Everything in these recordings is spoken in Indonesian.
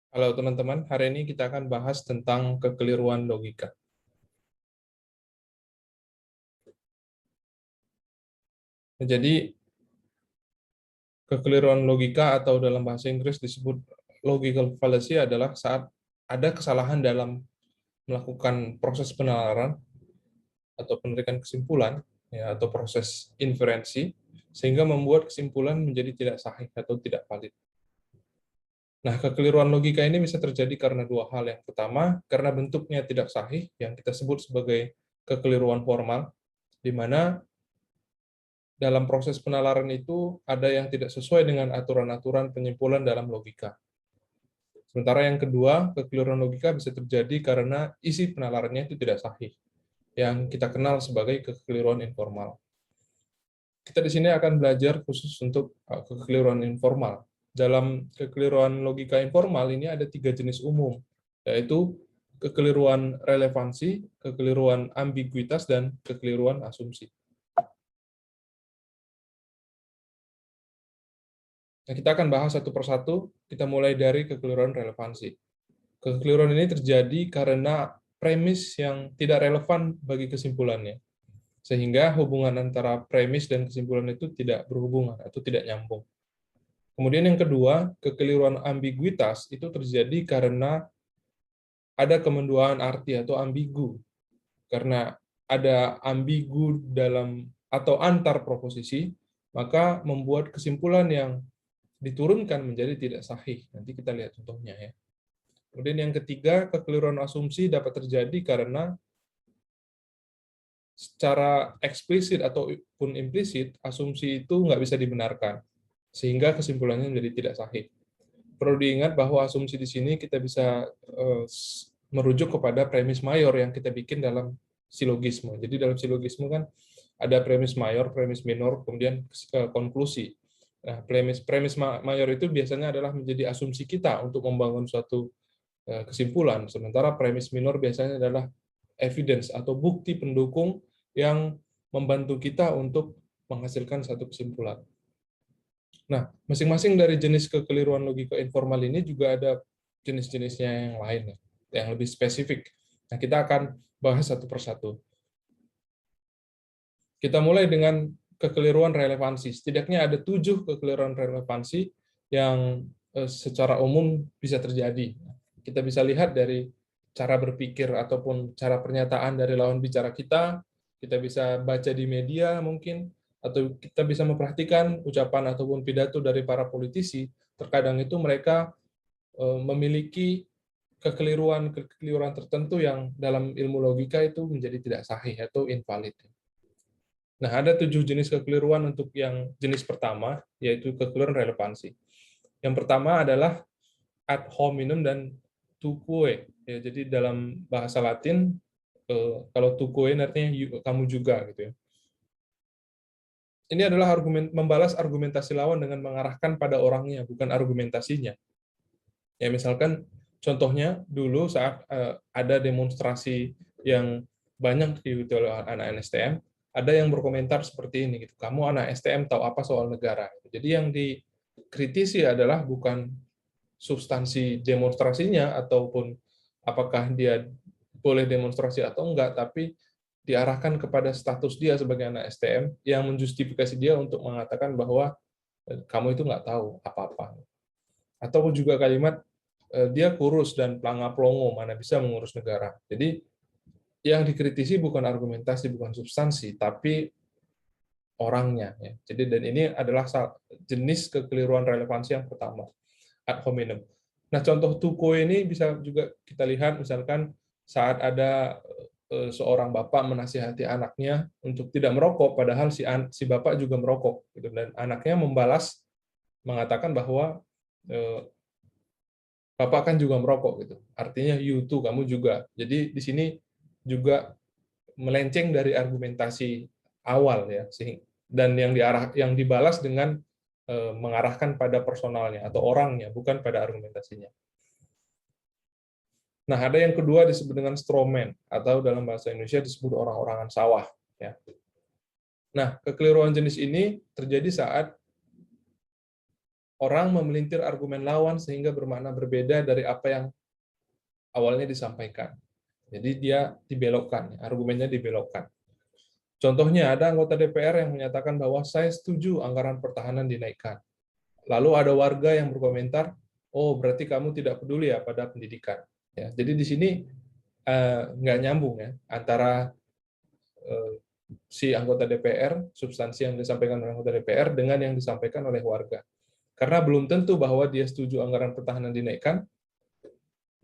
Halo teman-teman, hari ini kita akan bahas tentang kekeliruan logika. Jadi, kekeliruan logika atau dalam bahasa Inggris disebut logical fallacy adalah saat ada kesalahan dalam melakukan proses penalaran atau penarikan kesimpulan, ya, atau proses inferensi, sehingga membuat kesimpulan menjadi tidak sahih atau tidak valid. Nah, kekeliruan logika ini bisa terjadi karena dua hal. Yang pertama, karena bentuknya tidak sahih, yang kita sebut sebagai kekeliruan formal, di mana dalam proses penalaran itu ada yang tidak sesuai dengan aturan-aturan penyimpulan dalam logika. Sementara yang kedua, kekeliruan logika bisa terjadi karena isi penalarannya itu tidak sahih, yang kita kenal sebagai kekeliruan informal. Kita di sini akan belajar khusus untuk kekeliruan informal. Dalam kekeliruan logika informal ini ada 3 jenis umum, yaitu kekeliruan relevansi, kekeliruan ambiguitas, dan kekeliruan asumsi. Nah, kita akan bahas satu persatu, kita mulai dari kekeliruan relevansi. Kekeliruan ini terjadi karena premis yang tidak relevan bagi kesimpulannya, sehingga hubungan antara premis dan kesimpulan itu tidak berhubungan atau tidak nyambung. Kemudian yang kedua, kekeliruan ambiguitas itu terjadi karena ada kemenduaan arti atau ambigu. Karena ada ambigu dalam atau antar proposisi, maka membuat kesimpulan yang diturunkan menjadi tidak sahih. Nanti kita lihat contohnya ya. Kemudian yang ketiga, kekeliruan asumsi dapat terjadi karena secara eksplisit ataupun implisit, asumsi itu nggak bisa dibenarkan, sehingga kesimpulannya menjadi tidak sahih. Perlu diingat bahwa asumsi di sini kita bisa merujuk kepada premis mayor yang kita bikin dalam silogisme. Jadi dalam silogisme kan ada premis mayor, premis minor, kemudian konklusi. Nah, premis mayor itu biasanya adalah menjadi asumsi kita untuk membangun suatu kesimpulan, sementara premis minor biasanya adalah evidence atau bukti pendukung yang membantu kita untuk menghasilkan satu kesimpulan. Nah, masing-masing dari jenis kekeliruan logika informal ini juga ada jenis-jenisnya yang lain, yang lebih spesifik. Nah, kita akan bahas satu persatu. Kita mulai dengan kekeliruan relevansi. Setidaknya ada 7 kekeliruan relevansi yang secara umum bisa terjadi. Kita bisa lihat dari cara berpikir ataupun cara pernyataan dari lawan bicara kita bisa baca di media mungkin, atau kita bisa memperhatikan ucapan ataupun pidato dari para politisi. Terkadang itu mereka memiliki kekeliruan tertentu yang dalam ilmu logika itu menjadi tidak sahih atau invalid. Nah, ada 7 jenis kekeliruan untuk yang jenis pertama, yaitu kekeliruan relevansi. Yang pertama adalah ad hominem dan tuque. Ya, jadi dalam bahasa Latin, kalau tuque artinya kamu juga, gitu ya. Ini adalah membalas argumentasi lawan dengan mengarahkan pada orangnya, bukan argumentasinya. Ya, misalkan contohnya dulu saat ada demonstrasi yang banyak diikuti oleh anak STM, ada yang berkomentar seperti ini gitu. Kamu anak STM tahu apa soal negara? Jadi yang dikritisi adalah bukan substansi demonstrasinya ataupun apakah dia boleh demonstrasi atau enggak, tapi diarahkan kepada status dia sebagai anak STM yang menjustifikasi dia untuk mengatakan bahwa kamu itu nggak tahu apa-apa. Atau juga kalimat dia kurus dan pelanga-pelongo, mana bisa mengurus negara. Jadi yang dikritisi bukan argumentasi, bukan substansi, tapi orangnya. Ya. Jadi dan ini adalah jenis kekeliruan relevansi yang pertama, ad hominem. Nah, contoh tuko ini bisa juga kita lihat misalkan saat ada seorang bapak menasihati anaknya untuk tidak merokok, padahal si bapak juga merokok, gitu. Dan anaknya membalas mengatakan bahwa bapak kan juga merokok, gitu. Artinya you too, kamu juga. Jadi di sini juga melenceng dari argumentasi awal ya, dan yang dibalas dengan mengarahkan pada personalnya atau orangnya, bukan pada argumentasinya. Nah, ada yang kedua disebut dengan strawman atau dalam bahasa Indonesia disebut orang-orangan sawah. Ya. Nah, kekeliruan jenis ini terjadi saat orang memelintir argumen lawan sehingga bermakna berbeda dari apa yang awalnya disampaikan. Jadi dia dibelokkan, argumennya dibelokkan. Contohnya ada anggota DPR yang menyatakan bahwa saya setuju anggaran pertahanan dinaikkan. Lalu ada warga yang berkomentar, oh berarti kamu tidak peduli ya pada pendidikan. Ya, jadi di sini nggak nyambung ya antara si anggota DPR, substansi yang disampaikan oleh anggota DPR dengan yang disampaikan oleh warga. Karena belum tentu bahwa dia setuju anggaran pertahanan dinaikkan,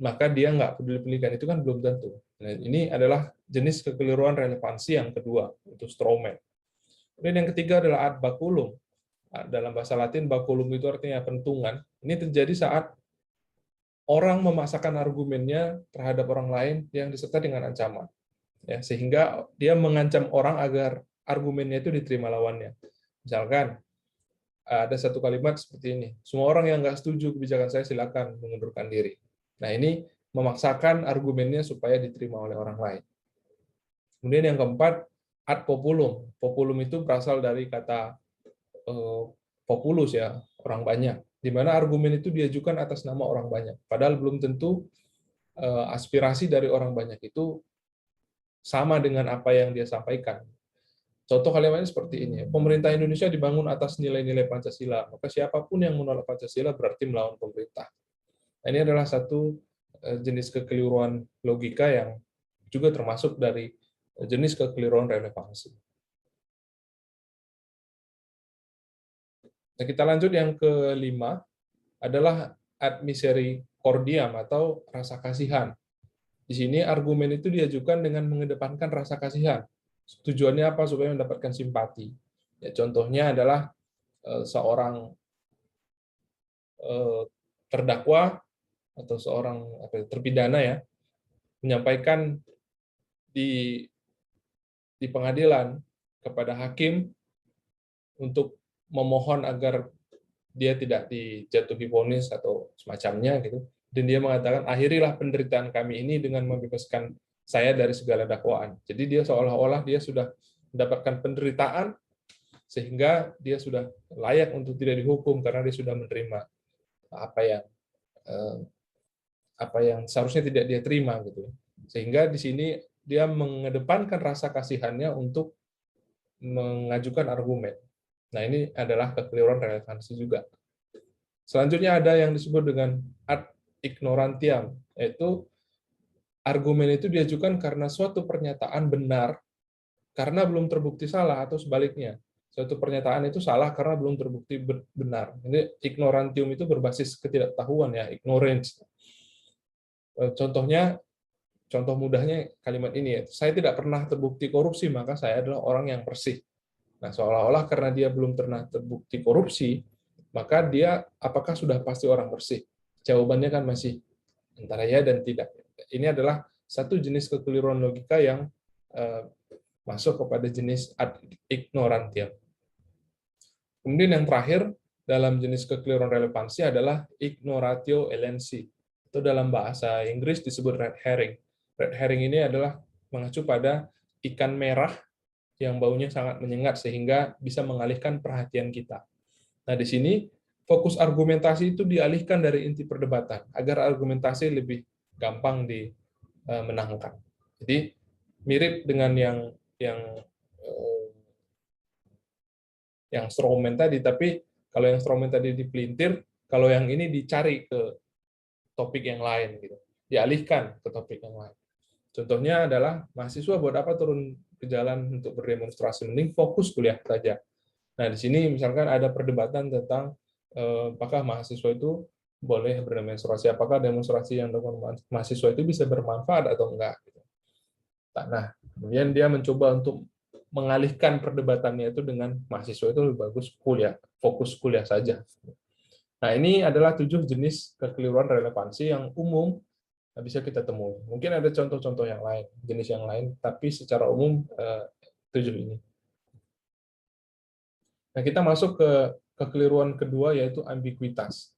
maka dia nggak peduli pendidikan, itu kan belum tentu. Nah, ini adalah jenis kekeliruan relevansi yang kedua, itu strawman. Kemudian yang ketiga adalah ad baculum. Dalam bahasa Latin, baculum itu artinya pentungan. Ini terjadi saat orang memaksakan argumennya terhadap orang lain yang disertai dengan ancaman. Ya, sehingga dia mengancam orang agar argumennya itu diterima lawannya. Misalkan, ada satu kalimat seperti ini, semua orang yang nggak setuju kebijakan saya silakan mengundurkan diri. Nah, ini memaksakan argumennya supaya diterima oleh orang lain. Kemudian yang keempat, ad populum. Populum itu berasal dari kata populus ya, orang banyak. Di mana argumen itu diajukan atas nama orang banyak. Padahal belum tentu aspirasi dari orang banyak itu sama dengan apa yang dia sampaikan. Contoh kalimatnya seperti ini, pemerintah Indonesia dibangun atas nilai-nilai Pancasila, maka siapapun yang menolak Pancasila berarti melawan pemerintah. Nah, ini adalah satu jenis kekeliruan logika yang juga termasuk dari jenis kekeliruan relevansi. Nah, kita lanjut yang kelima, adalah ad misericordiam atau rasa kasihan. Di sini argumen itu diajukan dengan mengedepankan rasa kasihan. Tujuannya apa? Supaya mendapatkan simpati. Ya, contohnya adalah seorang terdakwa atau seorang terpidana ya menyampaikan di pengadilan kepada hakim untuk memohon agar dia tidak dijatuhi vonis atau semacamnya gitu. Dan dia mengatakan, akhirilah penderitaan kami ini dengan membebaskan saya dari segala dakwaan. Jadi dia seolah-olah dia sudah mendapatkan penderitaan sehingga dia sudah layak untuk tidak dihukum karena dia sudah menerima apa yang seharusnya tidak dia terima gitu. Sehingga di sini dia mengedepankan rasa kasihannya untuk mengajukan argumen. Nah, ini adalah kekeliruan relevansi juga. Selanjutnya ada yang disebut dengan ad ignorantiam, yaitu argumen itu diajukan karena suatu pernyataan benar karena belum terbukti salah atau sebaliknya. Suatu pernyataan itu salah karena belum terbukti benar. Ini ignorantium itu berbasis ketidaktahuan ya, ignorance. Contohnya, contoh mudahnya kalimat ini ya, saya tidak pernah terbukti korupsi, maka saya adalah orang yang bersih. Nah, seolah-olah karena dia belum pernah terbukti korupsi, maka dia apakah sudah pasti orang bersih? Jawabannya kan masih antara ya dan tidak. Ini adalah satu jenis kekeliruan logika yang masuk kepada jenis ad ignorantiam. Kemudian yang terakhir dalam jenis kekeliruan relevansi adalah ignoratio elensi. Itu dalam bahasa Inggris disebut red herring. Red herring ini adalah mengacu pada ikan merah yang baunya sangat menyengat sehingga bisa mengalihkan perhatian kita. Nah, di sini fokus argumentasi itu dialihkan dari inti perdebatan agar argumentasi lebih gampang dimenangkan. Jadi mirip dengan yang strawman tadi, tapi kalau yang strawman tadi dipelintir, kalau yang ini dicari ke topik yang lain gitu, dialihkan ke topik yang lain. Contohnya adalah mahasiswa buat apa turun ke jalan untuk berdemonstrasi, mending fokus kuliah saja. Nah, di sini misalkan ada perdebatan tentang apakah mahasiswa itu boleh berdemonstrasi, apakah demonstrasi yang dilakukan mahasiswa itu bisa bermanfaat atau enggak. Nah, kemudian dia mencoba untuk mengalihkan perdebatannya itu dengan mahasiswa itu lebih bagus kuliah, fokus kuliah saja. Nah, ini adalah 7 jenis kekeliruan relevansi yang umum bisa kita temui. Mungkin ada contoh-contoh yang lain, jenis yang lain, tapi secara umum 7 ini. Nah, kita masuk ke kekeliruan kedua, yaitu ambiguitas.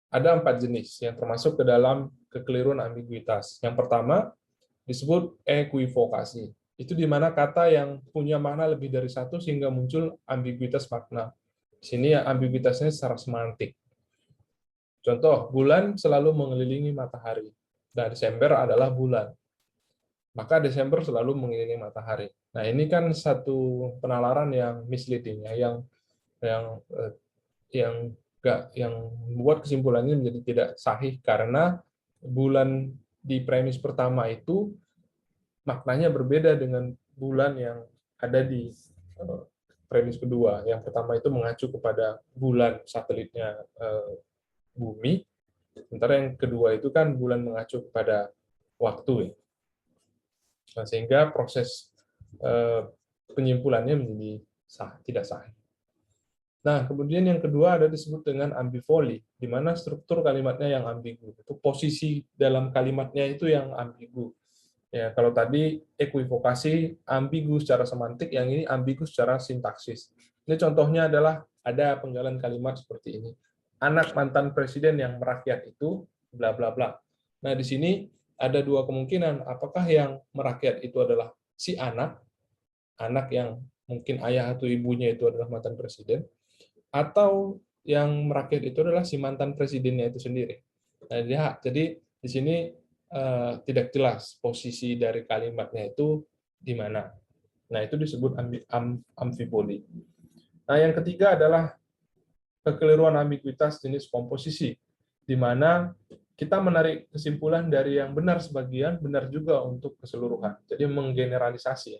Ada 4 jenis yang termasuk ke dalam kekeliruan ambiguitas. Yang pertama disebut equivokasi. Itu di mana kata yang punya makna lebih dari satu sehingga muncul ambiguitas makna. Di sini ya ambiguitasnya secara semantik. Contoh, bulan selalu mengelilingi matahari. Nah, Desember adalah bulan. Maka Desember selalu mengelilingi matahari. Nah, ini kan satu penalaran yang misleading ya, yang eh, yang membuat kesimpulannya menjadi tidak sahih karena bulan di premis pertama itu maknanya berbeda dengan bulan yang ada di premis kedua. Yang pertama itu mengacu kepada bulan satelitnya bumi, sementara yang kedua itu kan bulan mengacu kepada waktu. Nah, sehingga proses penyimpulannya menjadi tidak sah. Nah, kemudian yang kedua ada disebut dengan ambivoli, di mana struktur kalimatnya yang ambigu. Itu posisi dalam kalimatnya itu yang ambigu. Ya, kalau tadi ekuivokasi ambigu secara semantik, yang ini ambigu secara sintaksis. Ini contohnya adalah ada penggalan kalimat seperti ini. Anak mantan presiden yang merakyat itu bla bla bla. Nah, di sini ada dua kemungkinan. Apakah yang merakyat itu adalah si anak yang mungkin ayah atau ibunya itu adalah mantan presiden, atau yang merakyat itu adalah si mantan presidennya itu sendiri. Nah, jadi di sini tidak jelas posisi dari kalimatnya itu di mana. Nah, itu disebut amfipoli. Nah, yang ketiga adalah kekeliruan ambiguitas jenis komposisi, di mana kita menarik kesimpulan dari yang benar sebagian, benar juga untuk keseluruhan. Jadi menggeneralisasi.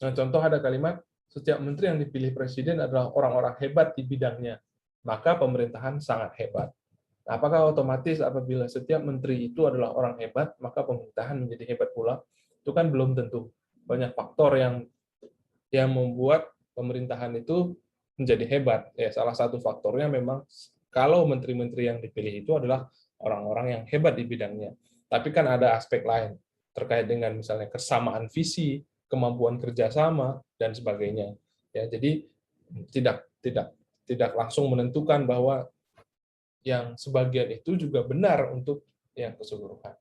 Nah, contoh ada kalimat, setiap menteri yang dipilih presiden adalah orang-orang hebat di bidangnya, maka pemerintahan sangat hebat. Nah, apakah otomatis apabila setiap menteri itu adalah orang hebat, maka pemerintahan menjadi hebat pula? Itu kan belum tentu. Banyak faktor yang membuat pemerintahan itu menjadi hebat. Ya, salah satu faktornya memang kalau menteri-menteri yang dipilih itu adalah orang-orang yang hebat di bidangnya. Tapi kan ada aspek lain terkait dengan misalnya kesamaan visi, kemampuan kerjasama dan sebagainya. Ya, jadi tidak langsung menentukan bahwa yang sebagian itu juga benar untuk yang keseluruhan.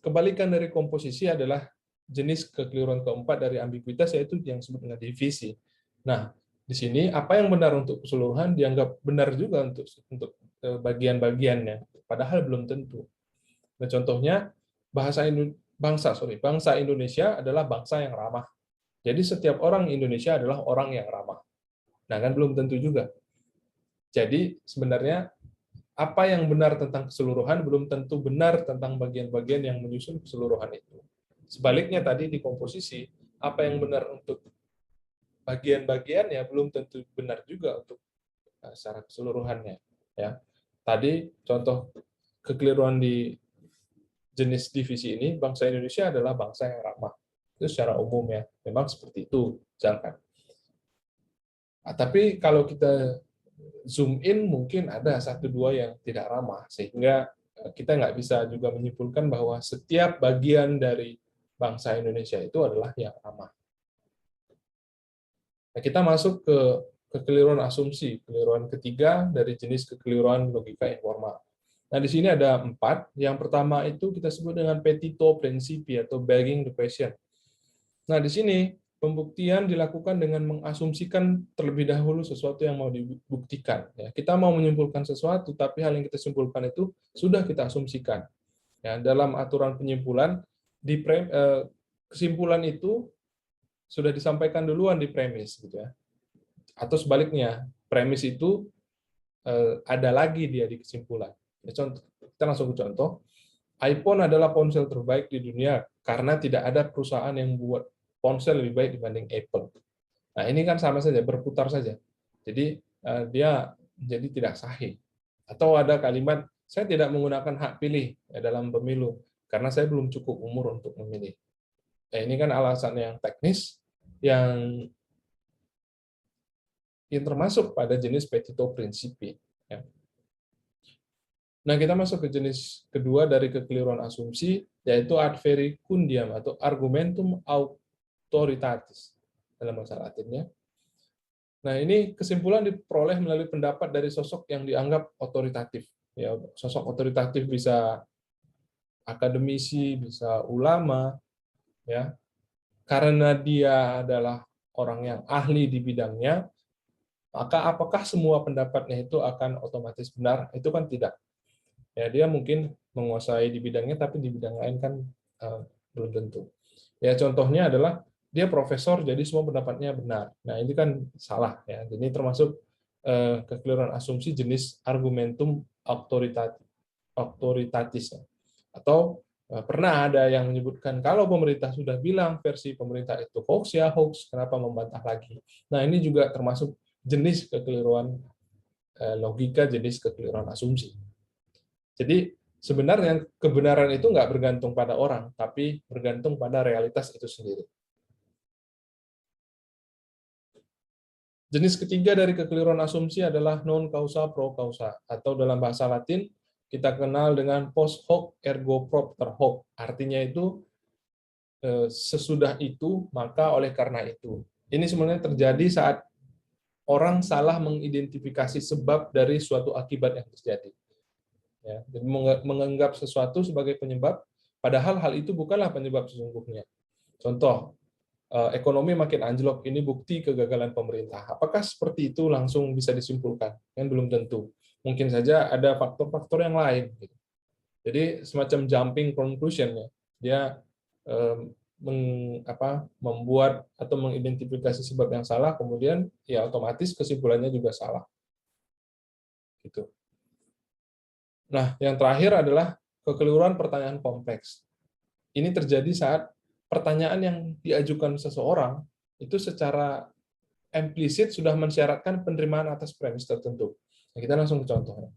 Kebalikan dari komposisi adalah jenis kekeliruan keempat dari ambiguitas, yaitu yang disebut dengan divisi. Nah, di sini apa yang benar untuk keseluruhan dianggap benar juga untuk bagian-bagiannya, padahal belum tentu. Nah, contohnya bangsa Indonesia adalah bangsa yang ramah. Jadi setiap orang Indonesia adalah orang yang ramah. Nah, kan belum tentu juga. Jadi sebenarnya apa yang benar tentang keseluruhan belum tentu benar tentang bagian-bagian yang menyusun keseluruhan itu. Sebaliknya tadi di komposisi, apa yang benar untuk bagian-bagiannya belum tentu benar juga untuk secara keseluruhannya. Ya, tadi contoh kekeliruan di jenis divisi ini, bangsa Indonesia adalah bangsa yang ramah. Itu secara umum ya, memang seperti itu, misalkan. Nah, tapi kalau kita zoom in, mungkin ada satu dua yang tidak ramah, sehingga kita nggak bisa juga menyimpulkan bahwa setiap bagian dari bangsa Indonesia itu adalah yang ramah. Nah, kita masuk ke kekeliruan asumsi, kekeliruan ketiga dari jenis kekeliruan logika informal. Nah, di sini ada 4. Yang pertama itu kita sebut dengan petito principi atau begging the question. Nah, di sini pembuktian dilakukan dengan mengasumsikan terlebih dahulu sesuatu yang mau dibuktikan. Ya, kita mau menyimpulkan sesuatu, tapi hal yang kita simpulkan itu sudah kita asumsikan. Ya, dalam aturan penyimpulan, kesimpulan itu sudah disampaikan duluan di premis, gitu ya. Atau sebaliknya, premis itu ada lagi dia di kesimpulan. Ya, contoh, kita langsung ke contoh. iPhone adalah ponsel terbaik di dunia karena tidak ada perusahaan yang buat ponsel lebih baik dibanding Apple. Nah, ini kan sama saja, berputar saja. Jadi dia jadi tidak sahih. Atau ada kalimat, saya tidak menggunakan hak pilih dalam pemilu karena saya belum cukup umur untuk memilih. Nah, ini kan alasan yang teknis yang termasuk pada jenis petito principi. Ya. Nah, kita masuk ke jenis kedua dari kekeliruan asumsi, yaitu ad verecundiam atau argumentum authoritatis dalam bahasa Latinnya. Nah, ini kesimpulan diperoleh melalui pendapat dari sosok yang dianggap otoritatif. Ya, sosok otoritatif bisa akademisi, bisa ulama, ya. Karena dia adalah orang yang ahli di bidangnya, Maka apakah semua pendapatnya itu akan otomatis benar? Itu kan tidak. Ya, dia mungkin menguasai di bidangnya, tapi di bidang lain kan belum tentu. Ya, contohnya adalah dia profesor, jadi semua pendapatnya benar. Nah, ini kan salah. Ya. Ini termasuk kekeliruan asumsi jenis argumentum autoritatis. Atau pernah ada yang menyebutkan, kalau pemerintah sudah bilang versi pemerintah itu hoax, ya hoax, kenapa membantah lagi? Nah, ini juga termasuk jenis kekeliruan logika, jenis kekeliruan asumsi. Jadi sebenarnya kebenaran itu nggak bergantung pada orang, tapi bergantung pada realitas itu sendiri. Jenis ketiga dari kekeliruan asumsi adalah non causa pro causa, atau dalam bahasa Latin kita kenal dengan post hoc ergo propter hoc. Artinya itu sesudah itu maka oleh karena itu. Ini sebenarnya terjadi saat orang salah mengidentifikasi sebab dari suatu akibat yang terjadi. Ya, jadi menganggap sesuatu sebagai penyebab, padahal hal itu bukanlah penyebab sesungguhnya. Contoh, ekonomi makin anjlok, ini bukti kegagalan pemerintah. Apakah seperti itu langsung bisa disimpulkan? Kan belum tentu. Mungkin saja ada faktor-faktor yang lain. Jadi semacam jumping conclusion ya. Dia membuat atau mengidentifikasi sebab yang salah, kemudian ya otomatis kesimpulannya juga salah. Gitu. Nah, yang terakhir adalah kekeliruan pertanyaan kompleks. Ini terjadi saat pertanyaan yang diajukan seseorang itu secara implisit sudah mensyaratkan penerimaan atas premis tertentu. Nah, kita langsung ke contohnya.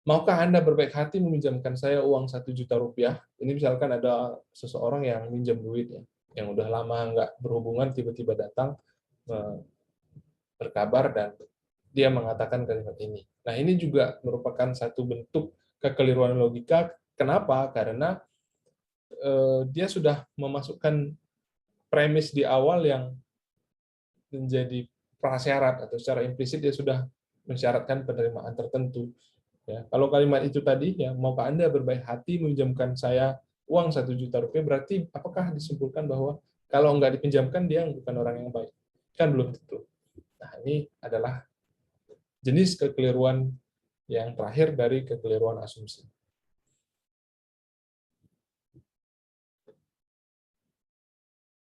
Maukah Anda berbaik hati meminjamkan saya uang 1 juta rupiah? Ini misalkan ada seseorang yang minjam duit ya, yang udah lama nggak berhubungan, tiba-tiba datang berkabar dan dia mengatakan kalimat ini. Nah, ini juga merupakan satu bentuk kekeliruan logika. Kenapa? Karena dia sudah memasukkan premis di awal yang menjadi prasyarat, atau secara implisit dia sudah mensyaratkan penerimaan tertentu. Ya, kalau kalimat itu tadi, ya, maukah Anda berbaik hati meminjamkan saya uang 1 juta rupiah, berarti apakah disimpulkan bahwa kalau nggak dipinjamkan dia bukan orang yang baik? Kan belum tentu. Nah, ini adalah jenis kekeliruan yang terakhir dari kekeliruan asumsi.